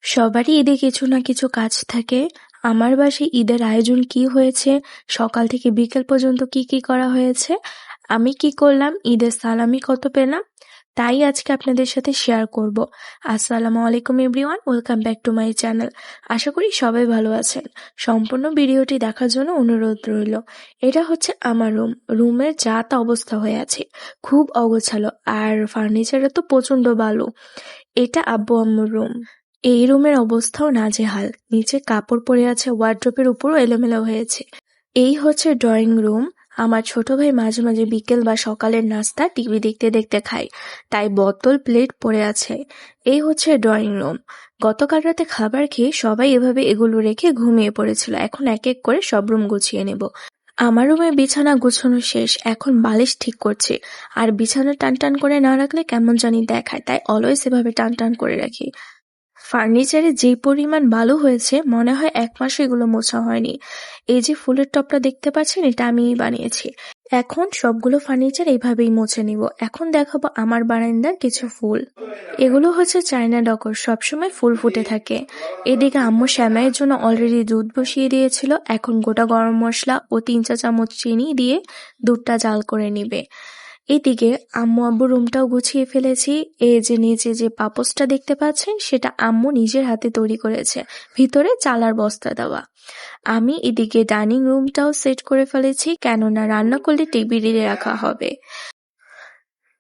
সবারই ঈদে কিছু না কিছু কাজ থাকে। আমার বাসায় ঈদের আয়োজন কি হয়েছে, সকাল থেকে বিকেল পর্যন্ত কি কি করা হয়েছে, আমি কি করলাম, ঈদের সালামি কত পেলাম, তাই আজকে আপনাদের সাথে শেয়ার করব। আসসালামু আলাইকুম everyone, welcome back to my channel. আশা করি সবাই ভালো আছেন। সম্পূর্ণ ভিডিওটি দেখার জন্য অনুরোধ রইল। এটা হচ্ছে আমার রুমের যা তা অবস্থা হয়ে আছে, খুব অগোছালো, আর ফার্নিচারে তো প্রচন্ড বালু। এটা আব্বু আম্মুর রুম। এই রুমের অবস্থাও নাজেহাল, নিচে কাপড় পড়ে আছে, ওয়ার্ড্রোবের উপরও এলোমেলো হয়েছে। এই হচ্ছে ড্রয়িং রুম। আমার ছোট ভাই মাঝে মাঝে বিকেল বা সকালের নাস্তা টিভি দেখতে দেখতে খায়, তাই বোতল প্লেট পড়ে আছে। এই হচ্ছে ড্রয়িং রুম। গতকাল রাতে খাবার খেয়ে সবাই এভাবে এগুলো রেখে ঘুমিয়ে পড়েছিল। এখন এক এক করে সব রুম গুছিয়ে নেব। আমার রুমে বিছানা গুছানো শেষ, এখন বালিশ ঠিক করছি। আর বিছানা টান টান করে না রাখলে কেমন জানি দেখায়, তাই অলওয়েজ এভাবে টান টান করে রাখি। ফার্নিচারে যে পরিমাণ বালু হয়েছে, মনে হয় ১ মাসও এগুলো মোছা হয়নি। এই যে ফুলের টবটা দেখতে পাচ্ছেন, এটা আমিই বানিয়েছি। এখন সবগুলো ফার্নিচার এইভাবেই মুছে নিব। এখন দেখাবো আমার বারান্দার কিছু ফুল। এগুলো হচ্ছে চায়না ডকর, সবসময় ফুল ফুটে থাকে। এদিকে আম্মু শ্যামাইয়ের জন্য অলরেডি দুধ বসিয়ে দিয়েছিল। এখন গোটা গরম মশলা ও ৩ চা চামচ চিনি দিয়ে দুধটা জাল করে নিবে। এদিকে আম্মু আব্বু রুমটাও গুছিয়ে ফেলেছি। এই যে নিচে যে পাপোশটা দেখতে পাচ্ছেন, সেটা আম্মু নিজের হাতে তৈরি করেছে, ভিতরে চালার বস্তা দেওয়া। আমি এদিকে ডাইনিং রুমটাও সেট করে ফেলেছি, কেননা রান্না করলে টেবিলে রাখা হবে।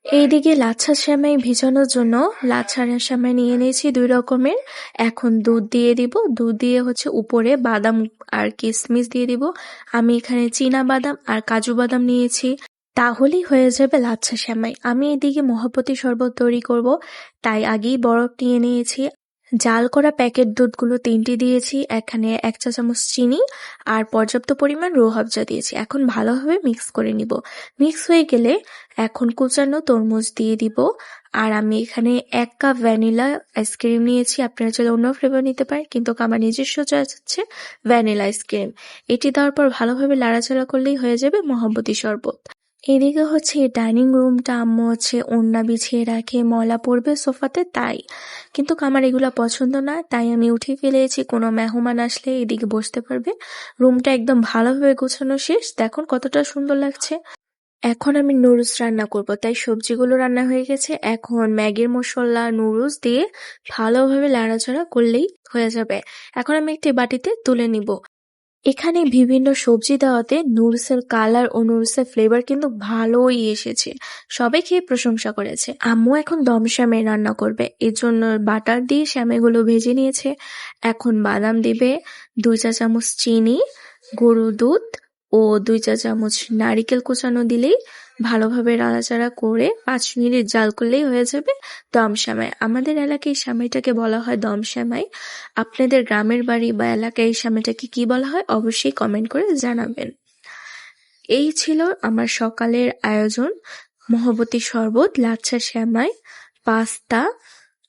এইদিকে লাচ্ছা সেমাই ভিজানোর জন্য লাচ্ছা সেমাই নিয়ে নিয়েছি ২ রকমের। এখন দুধ দিয়ে দিব। দুধ দিয়ে হচ্ছে উপরে বাদাম আর কিশমিশ দিয়ে দিব। আমি এখানে চীনা বাদাম আর কাজু বাদাম নিয়েছি। তাহলেই হয়ে যাবে লাচ্ছা সেমাই। আমি এদিকে মহাপতি শরবত তৈরি করব, তাই আগেই বরফ নিয়ে নিয়েছি। জাল করা প্যাকেট দুধগুলো ৩টি দিয়েছি। এখানে ১ চা চামচ চিনি আর পর্যাপ্ত পরিমাণ রুহ আফজা দিয়েছি। এখন ভালোভাবে মিক্স করে নিব। মিক্স হয়ে গেলে এখন কুচানো তরমুজ দিয়ে দিব। আর আমি এখানে ১ কাপ ভ্যানিলা আইসক্রিম নিয়েছি। আপনারা চাইলে অন্য ফ্লেভার নিতে পারেন, কিন্তু আমার নিজস্ব চয়েস হচ্ছে ভ্যানিলা আইসক্রিম। এটি দেওয়ার পর ভালোভাবে নাড়াচাড়া করলেই হয়ে যাবে মহাবতী শরবত। এদিকে হচ্ছে ডাইনিং রুমটা আম্মু হচ্ছে ওড়না বিছিয়ে রাখে, ময়লা পড়বে সোফাতে, তাই। কিন্তু আমার এগুলা পছন্দ না, তাই আমি উঠিয়ে ফেলেছি। কোনো মেহমান আসলে এদিকে বসতে পারবে। রুমটা একদম ভালোভাবে গোছানো শেষ, দেখুন কতটা সুন্দর লাগছে। এখন আমি নুডলস রান্না করব, তাই সবজিগুলো রান্না হয়ে গেছে। এখন ম্যাগির মশলা নুডলস দিয়ে ভালোভাবে নাড়াচাড়া করলেই হয়ে যাবে। এখন আমি একটি বাটিতে তুলে নিব। এখানে বিভিন্ন সবজি দেওয়াতে নুডলসের কালার ও নুডলসের ফ্লেভার কিন্তু ভালোই এসেছে। সবাই খেয়ে প্রশংসা করেছে। আম্মু এখন দম সেমাই রান্না করবে, এর জন্য বাটার দিয়ে সেমাইগুলো ভেজে নিয়েছে। এখন বাদাম দিবে, ২ চা চামচ চিনি, গরুর দুধ ও ২ চা চামচ নারিকেল কুচানো দিলেই ভালোভাবে নাড়াচাড়া করে ৫ মিনিট জাল করলেই হয়ে যাবে দম সেমাই। আমাদের এলাকায় এই সেমাইটাকে বলা হয় দম সেমাই। আপনাদের গ্রামের বাড়ি বা এলাকায় এই সেমাইটাকে কি বলা হয় অবশ্যই কমেন্ট করে জানাবেন। এই ছিল আমার সকালের আয়োজন। মহাবতী শরবত, লাচ্ছা সেমাই, পাস্তা,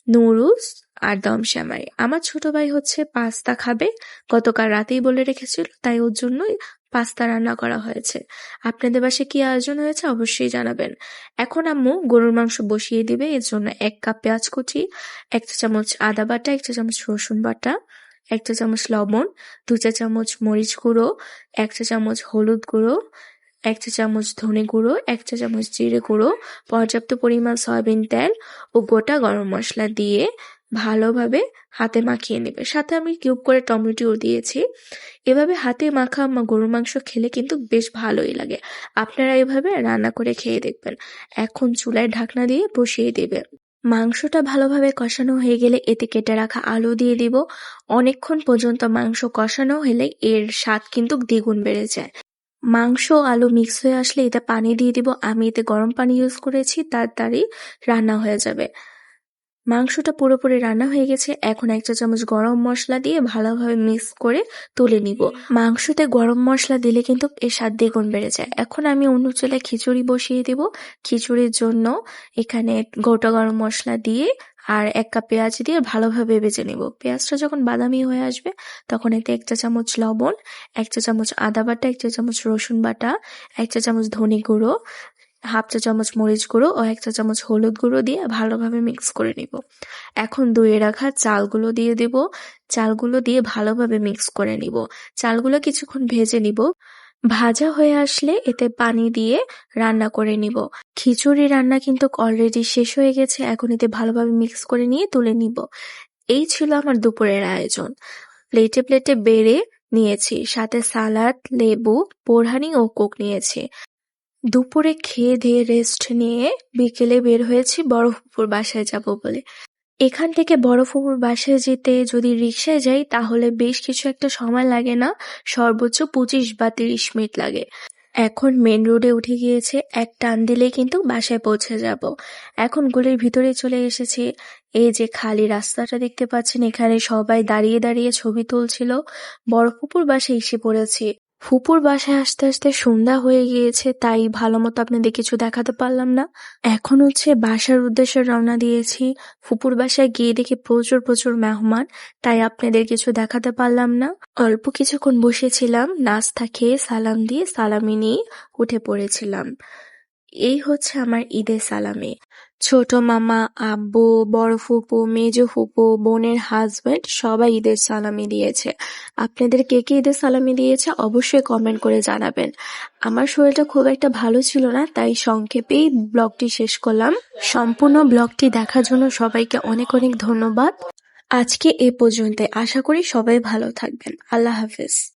নুডলস আর দম সেমাই। আমার ছোট ভাই হচ্ছে পাস্তা খাবে, গতকাল রাতেই বলে রেখেছিল, তাই ওর জন্যই পাস্তা রান্না করা হয়েছে। আপনাদের বাসায় কি আয়োজন হয়েছে অবশ্যই জানাবেন। এখন আম্মু গরুর মাংস বসিয়ে দিবে, এর জন্য ১ কাপ পেঁয়াজ কুচি, ১ চা চামচ আদা বাটা, ১ চা চামচ রসুন বাটা, ১ চা চামচ লবণ, ২ চা চামচ মরিচ গুঁড়ো, ১ চা চামচ হলুদ গুঁড়ো, ১ চা চামচ ধনে গুঁড়ো, ১ চা চামচ জিরে গুঁড়ো, পর্যাপ্ত পরিমাণ সয়াবিন তেল ও গোটা গরম মশলা দিয়ে ভালোভাবে হাতে মাখিয়ে নেবে। সাথে আমি কিউব করে টমেটোও দিয়েছি। এভাবে হাতে মাখা গরুর মাংস খেলে কিন্তু বেশ ভালোই লাগে। আপনারা এভাবে রান্না করে খেয়ে দেখবেন। এখন চুলায় ঢাকনা দিয়ে বসিয়ে দেবে। মাংসটা ভালোভাবে কষানো হয়ে গেলে এতে কেটে রাখা আলু দিয়ে দিব। অনেকক্ষণ পর্যন্ত মাংস কষানো হলে এর স্বাদ কিন্তু দ্বিগুণ বেড়ে যায়। মাংস আলু মিক্স হয়ে আসলে এতে পানি দিয়ে দিব। আমি এতে গরম পানি ইউজ করেছি, তাড়াতাড়ি রান্না হয়ে যাবে। মাংসটা পুরোপুরি রান্না হয়ে গেছে। এখন ১ চা চামচ গরম মশলা দিয়ে ভালোভাবে মিক্স করে তুলে নিব। মাংসতে গরম মশলা দিলে কিন্তু এর স্বাদ দ্বিগুণ বেড়ে যায়। এখন আমি অন্য চুলায় খিচুড়ি বসিয়ে দিব। খিচুড়ির জন্য এখানে গোটা গরম মশলা দিয়ে আর ১ কাপ পেঁয়াজ দিয়ে ভালোভাবে ভেজে নিব। পেঁয়াজটা যখন বাদামি হয়ে আসবে, তখন এতে ১ চা চামচ লবণ, ১ চা চামচ আদা বাটা, ১ চা চামচ রসুন বাটা, ১ চা চামচ ধনে গুঁড়ো, হাফ চা চামচ মরিচ গুঁড়ো ও 1 চা চামচ হলুদ গুঁড়ো দিয়ে ভালোভাবে মিক্স করে নিব। এখন ধুয়ে রাখা চালগুলো দিয়ে দেব। চালগুলো দিয়ে ভালোভাবে মিক্স করে নিব। চালগুলো কিছুক্ষণ ভেজে নিব। ভাজা হয়ে আসলে এতে পানি দিয়ে রান্না করে নিব। খিচুড়ি রান্না কিন্তু অলরেডি শেষ হয়ে গেছে। এখন এতে ভালোভাবে মিক্স করে নিয়ে তুলে নিব। এই ছিল আমার দুপুরের আয়োজন। প্লেটে প্লেটে বেড়ে নিয়েছি, সাথে সালাদ, লেবু, বোরহানি ও কোক নিয়েছি। দুপুরে খেয়ে দিয়ে রেস্ট নিয়ে বিকেলে বের হয়েছি বড় ফুপুর বাসায় যাব বলে। এখান থেকে বড় ফুপুর বাসায় যেতে যদি রিকশায় যাই তাহলে বেশ কিছু একটা সময় লাগে না, সর্বোচ্চ 25 বা 30 মিনিট লাগে। এখন মেন রোডে উঠে গিয়েছে, এক টান দিলেই কিন্তু বাসায় পৌঁছে যাব। এখন গলির ভিতরে চলে এসেছি। এই যে খালি রাস্তাটা দেখতে পাচ্ছেন, এখানে সবাই দাঁড়িয়ে দাঁড়িয়ে ছবি তুলছিল। বড় ফুপুর বাসায় এসে পড়েছি। ফুপুর বাসায় আসতে আসতে সন্ধ্যা হয়ে গিয়েছে, তাই ভালো মতো আপনাদের কিছু দেখাতে পারলাম না। এখন বাসার উদ্দেশ্যে রওনা দিয়েছি। ফুপুর বাসায় গিয়ে দেখি প্রচুর প্রচুর মেহমান, তাই আপনাদের কিছু দেখাতে পারলাম না। অল্প কিছুক্ষণ বসেছিলাম, নাস্তা খেয়ে সালাম দিয়ে সালামি নিয়ে উঠে পড়েছিলাম। এই আমার ঈদের সালামি। ছোট মামা, আব্বু, বড় ফুপু, মেজো ফুপু, বোনের হাজবেন্ড সবাই ঈদের সালামি দিয়েছে। আপনাদের কে কে ঈদের সালামি দিয়েছে অবশ্যই কমেন্ট করে জানাবেন। আমার শরীরটা খুব একটা ভালো ছিল না, তাই সংক্ষেপেই ব্লগটি শেষ করলাম। সম্পূর্ণ ব্লগটি দেখার জন্য সবাইকে অনেক অনেক ধন্যবাদ। আজকে এ পর্যন্ত। আশা করি সবাই ভালো থাকবেন। আল্লাহ হাফেজ।